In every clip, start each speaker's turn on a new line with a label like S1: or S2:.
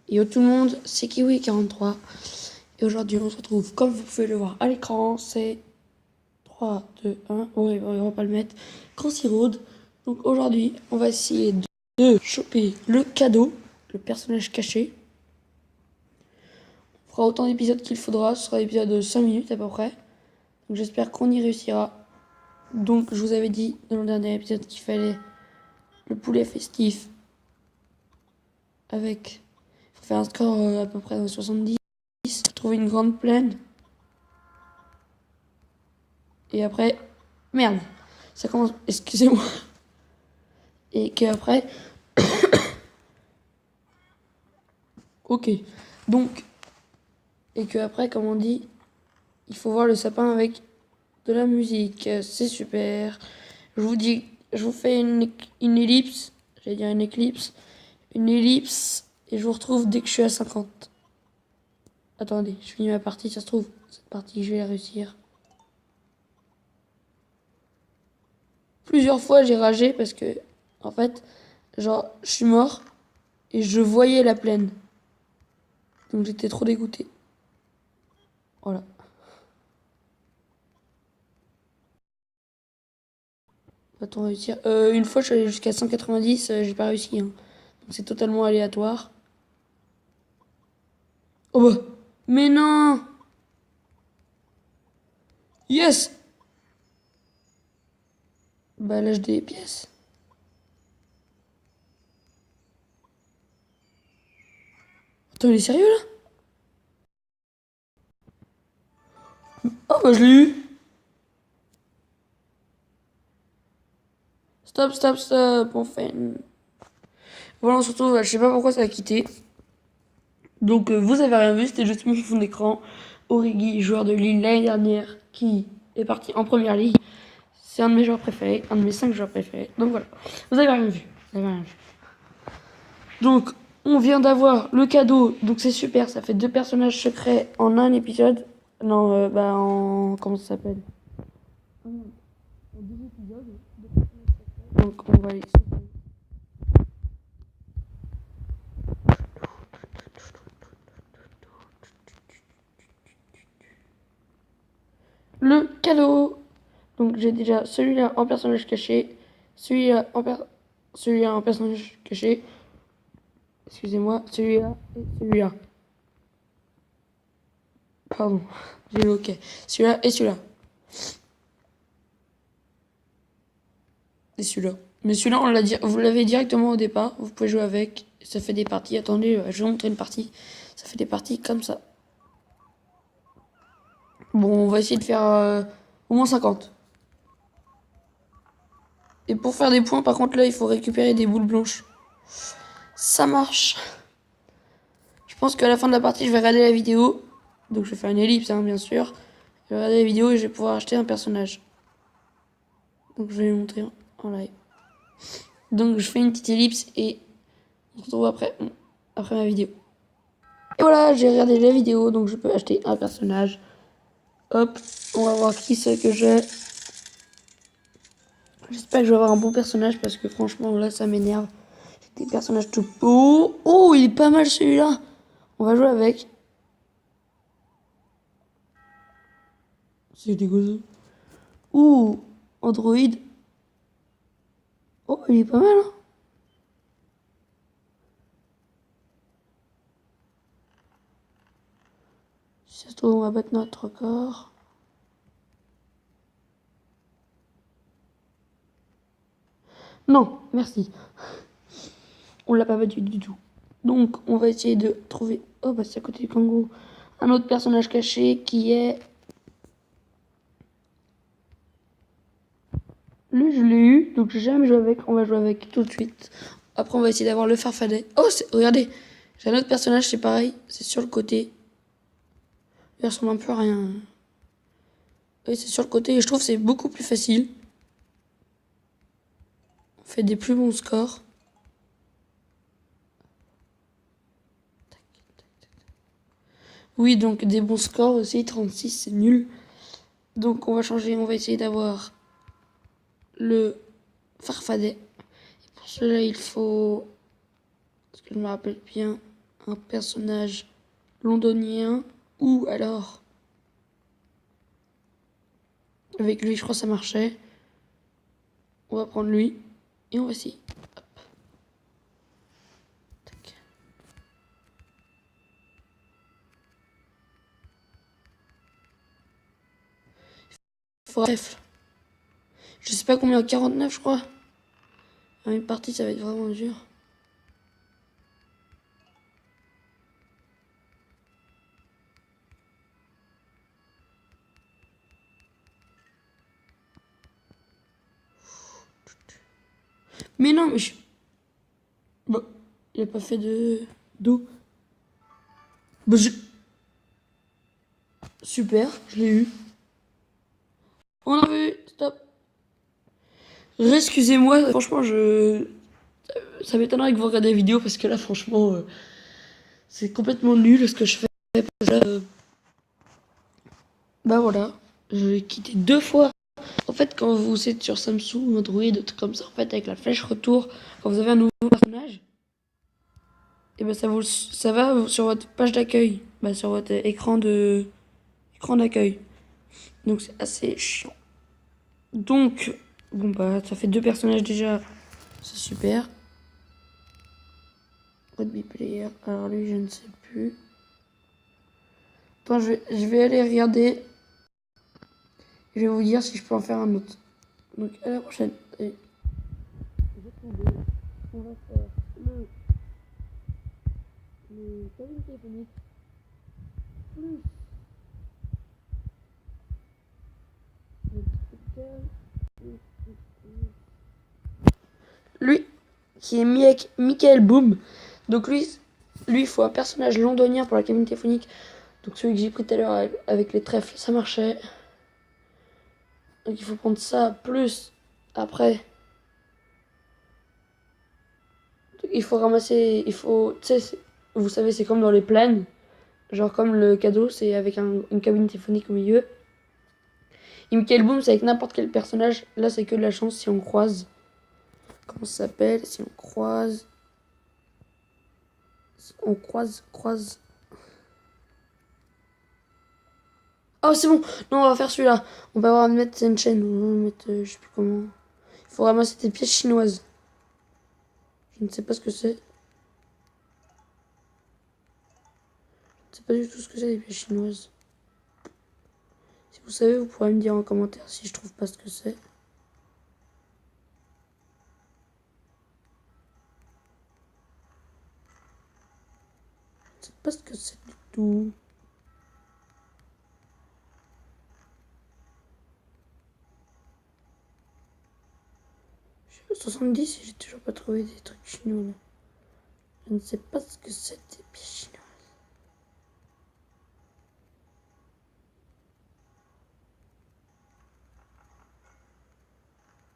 S1: Yo tout le monde, c'est Kiwi43 et aujourd'hui on se retrouve comme vous pouvez le voir à l'écran, c'est 3, 2, 1, ouais, on va pas le mettre, Crossy Road. Donc aujourd'hui on va essayer de choper le cadeau, le personnage caché. On fera autant d'épisodes qu'il faudra, ce sera l'épisode de 5 minutes à peu près. Donc j'espère qu'on y réussira. Donc je vous avais dit dans le dernier épisode qu'il fallait le poulet festif avec... Il faut faire un score à peu près de 70. Trouver une grande plaine. Et après, merde, ça commence, excusez-moi. Et qu'après, ok. Donc, et qu'après, comme on dit, il faut voir le sapin avec de la musique. C'est super. Je vous dis, je vous fais une ellipse. J'allais dire une éclipse. Une ellipse. Et je vous retrouve dès que je suis à 50. Attendez, je finis ma partie. Ça se trouve, cette partie, je vais la réussir. Plusieurs fois, j'ai ragé parce que, en fait, genre, je suis mort et je voyais la plaine. Donc j'étais trop dégoûté. Voilà. Va-t-on réussir? Une fois, je suis allé jusqu'à 190, j'ai pas réussi. Hein. Donc c'est totalement aléatoire. Oh bah! Mais non! Yes! Bah lâche des pièces. Attends, il est sérieux là? Oh bah je l'ai eu! Stop, stop, stop. On fait une... Voilà, surtout, je sais pas pourquoi ça a quitté. Donc vous avez rien vu, c'était juste mon fond d'écran. Origi, joueur de Lille l'année dernière, qui est parti en première ligue. C'est un de mes joueurs préférés, un de mes 5 joueurs préférés. Donc voilà, vous avez rien vu. Vous avez rien vu. Donc on vient d'avoir le cadeau, donc c'est super, ça fait 2 personnages secrets en un épisode. Non, en... Comment ça s'appelle? En 2 épisodes. Donc on va aller... Le cadeau. Donc j'ai déjà celui-là en personnage caché, celui-là en personnage caché, excusez-moi, celui-là et celui-là. Pardon, j'ai le OK. Celui-là et celui-là. Et celui-là. Mais celui-là, vous l'avez directement au départ, vous pouvez jouer avec, ça fait des parties, attendez, je vais vous montrer une partie, ça fait des parties comme ça. Bon, on va essayer de faire au moins 50. Et pour faire des points, par contre, là, il faut récupérer des boules blanches. Ça marche. Je pense qu'à la fin de la partie, je vais regarder la vidéo. Donc, je vais faire une ellipse, hein, bien sûr. Je vais regarder la vidéo et je vais pouvoir acheter un personnage. Donc, je vais vous montrer en live. Donc, je fais une petite ellipse et on se retrouve après ma vidéo. Et voilà, j'ai regardé la vidéo, donc je peux acheter un personnage. Hop, on va voir qui c'est que j'ai. J'espère que je vais avoir un bon personnage parce que franchement, là, ça m'énerve. J'ai des personnages tout beaux. Oh, il est pas mal celui-là. On va jouer avec. C'est dégueulasse. Ouh, Android. Oh, il est pas mal, hein. Si ça se trouve, on va battre notre record. Non, merci. On l'a pas battu du tout. Donc, on va essayer de trouver... Oh, bah c'est à côté du kangourou. Un autre personnage caché qui est... Lui, je l'ai eu, donc j'ai jamais joué avec. On va jouer avec tout de suite. Après, on va essayer d'avoir le farfadet. Oh, regardez, j'ai un autre personnage, c'est pareil. C'est sur le côté. Il ressemble un peu à rien. Oui, c'est sur le côté et je trouve que c'est beaucoup plus facile. On fait des plus bons scores. Oui, donc des bons scores aussi. 36, c'est nul. Donc on va changer, on va essayer d'avoir le farfadet. Et pour cela, il faut, parce que je me rappelle bien, un personnage londonien ou alors avec lui, je crois que ça marchait. On va prendre lui et on va essayer. Hop. Tac. Bref. Je sais pas combien, 49 je crois. Une partie ça va être vraiment dur. Mais non, mais je... Bon, il a pas fait de... d'eau. Bah, super, je l'ai eu. On a vu, stop. Excusez-moi, franchement, ça m'étonnerait que vous regardiez la vidéo parce que là, franchement, c'est complètement nul ce que je fais. Là, bah voilà, je l'ai quitté 2 fois. En fait, quand vous êtes sur Samsung, Android, des trucs comme ça, en fait, avec la flèche retour, quand vous avez un nouveau personnage, et ben ça va sur votre page d'accueil, bah, sur votre écran d'accueil. Donc c'est assez chiant. Donc, bon bah, ça fait 2 personnages déjà, c'est super. Rugby player, alors lui, je ne sais plus. Attends, je vais aller regarder. Je vais vous dire si je peux en faire un autre. Donc à la prochaine. Et on va faire le cabine téléphonique plus le scooter. Lui, qui est Michael Boom. Donc lui, il faut un personnage londonien pour la cabine téléphonique. Donc celui que j'ai pris tout à l'heure avec les trèfles, ça marchait. Donc il faut prendre ça plus après. Il faut ramasser, tu sais, vous savez, c'est comme dans les plaines. Genre comme le cadeau, c'est avec une cabine téléphonique au milieu. Et Michael Boom, c'est avec n'importe quel personnage. Là, c'est que de la chance si on croise. Comment ça s'appelle? Si on croise. On croise. Oh, c'est bon. Non, on va faire celui-là. On va avoir à mettre une chaîne. On va mettre, je sais plus comment. Il faut ramasser des pièces chinoises. Je ne sais pas ce que c'est. Je ne sais pas du tout ce que c'est, des pièces chinoises. Si vous savez, vous pourrez me dire en commentaire si je trouve pas ce que c'est. Je ne sais pas ce que c'est du tout. 70 et j'ai toujours pas trouvé des trucs chinois là. Je ne sais pas ce que c'est des pièces chinoises.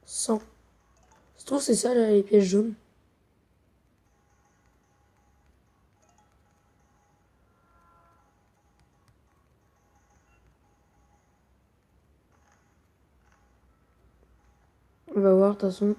S1: 100. Je trouve c'est ça là, les pièces jaunes. On va voir de toute façon.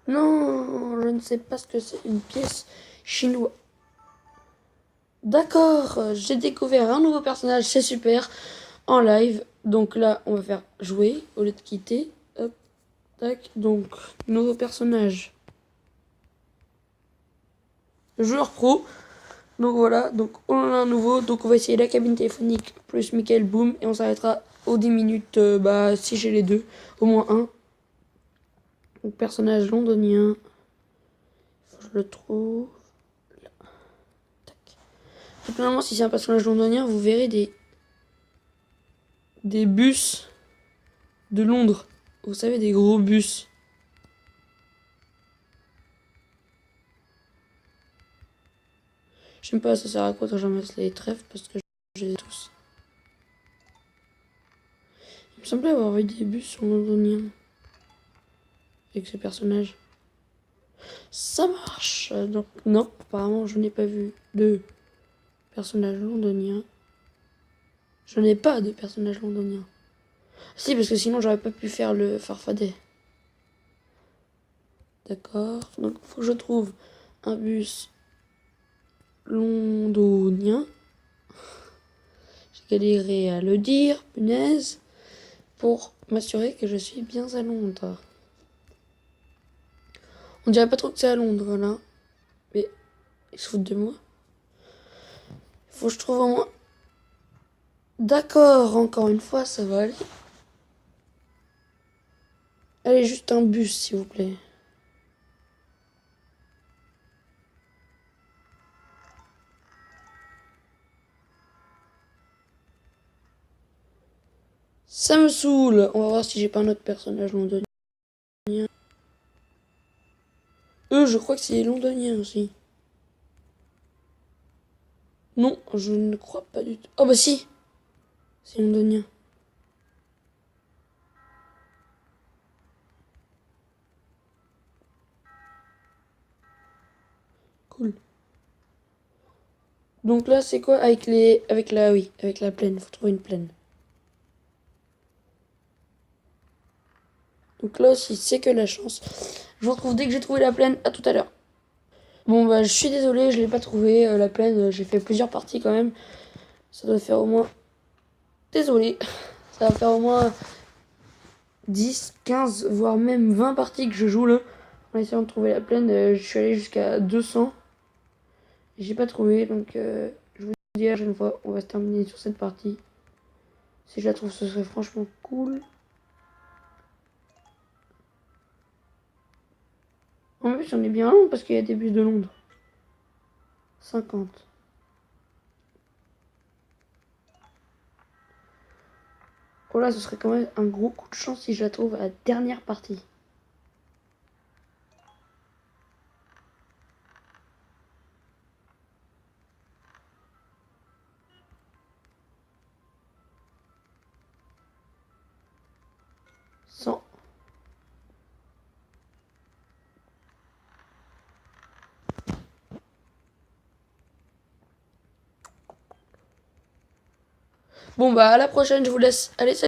S1: Non, je ne sais pas ce que c'est une pièce chinoise. D'accord, j'ai découvert un nouveau personnage, c'est super, en live. Donc là, on va faire jouer au lieu de quitter. Hop, tac. Donc, nouveau personnage. Joueur pro. Donc voilà, donc on en a un nouveau. Donc on va essayer la cabine téléphonique plus Michael Boom. Et on s'arrêtera aux 10 minutes, si j'ai les deux. Au moins un. Donc personnage londonien. Faut que je le trouve. Là. Tac. Donc normalement, si c'est un personnage londonien, vous verrez des bus de Londres. Vous savez, des gros bus. Je sais pas, ça sert à quoi quand j'amasse les trèfles parce que j'ai les tous. Il me semblait avoir vu des bus en londonien avec ces personnages. Ça marche. Donc, non, apparemment, je n'ai pas vu de personnage londonien. Je n'ai pas de personnage londonien. Si, parce que sinon, j'aurais pas pu faire le farfadet. D'accord. Donc, il faut que je trouve un bus londonien. J'ai galéré à le dire, punaise, pour m'assurer que je suis bien à Londres. On dirait pas trop que c'est à Londres, là. Mais ils se foutent de moi. Il faut que je trouve au moins... D'accord, encore une fois, ça va aller. Allez, juste un bus, s'il vous plaît. Ça me saoule. On va voir si j'ai pas un autre personnage londonien. Je crois que c'est londonien aussi. Non, je ne crois pas du tout. Oh bah si, c'est londonien. Cool. Donc là, c'est quoi avec les... Avec la... Oui, avec la plaine. Faut trouver une plaine. Donc là aussi, c'est que la chance. Je vous retrouve dès que j'ai trouvé la plaine. À tout à l'heure. Bon bah, je suis désolée, je l'ai pas trouvé. La plaine, j'ai fait plusieurs parties quand même. Ça doit faire au moins... Désolée. Ça va faire au moins 10, 15, voire même 20 parties que je joue là. En essayant de trouver la plaine, je suis allé jusqu'à 200. J'ai pas trouvé, donc je vous dis à la prochaine fois, on va se terminer sur cette partie. Si je la trouve, ce serait franchement cool. En plus, on est bien long parce qu'il y a des bus de Londres. 50. Oh là, ce serait quand même un gros coup de chance si je la trouve à la dernière partie. Sans. Bon bah à la prochaine, je vous laisse. Allez, salut.